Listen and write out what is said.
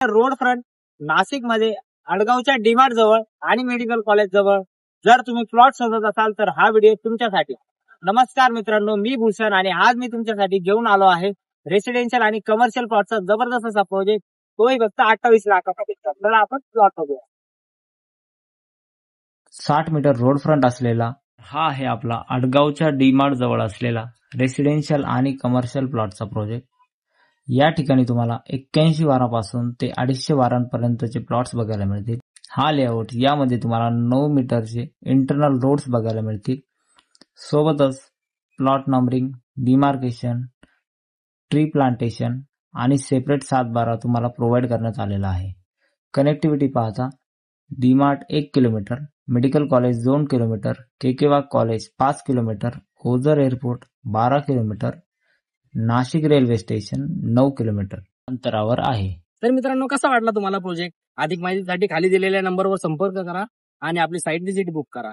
Road front Nashik मध्ये अडगावच्या डीमार्ट जवळ आणि मेडिकल कॉलेज जवळ जर तुम्ही प्लॉट शोधत असाल तर हा व्हिडिओ तुमच्यासाठी. नमस्कार मित्रांनो, मी भूषण आणि आज मी तुमच्यासाठी घेऊन आलो आहे रेसिडेन्शियल आणि कमर्शियल प्लॉटचा जबरदस्त असा प्रोजेक्ट. तोही फक्त 28 लाखाचा. तर आपण प्लॉट बघूया. 60 मीटर रोड फ्रंट असलेला हा आहे आपला अडगावच्या डीमार्ट जवळ असलेला रेसिडेन्शियल आणि कमर्शियल प्लॉटचा प्रोजेक्ट. या ठिकाणी तुम्हाला 81 वारापासून ते 250 वारांपर्यंतचे प्लॉट्स बघायला मिळतील. हा लेआउट यामध्ये तुम्हाला 9 मीटरचे इंटरनल रोड्स बघायला मिळतील. सोबतच plot numbering, demarcation, tree plantation आणि सेपरेट 7/12 तुम्हाला प्रोव्हाइड करण्यात आलेला आहे. कनेक्टिव्हिटी पाहता DMart 1 kilometre, medical college 2 kilometre, K K Wagh college 5 kilometre, Ozar airport 12 kilometre, Nashik railway station 9 kilometre अंतरावर आहे. तर मित्रांनो, कसा वाटला तुम्हाला प्रोजेक्ट? अधिक माहितीसाठी खाली दिलेल्या नंबरवर संपर्क करा आणि आपली साईट व्हिजिट बुक करा.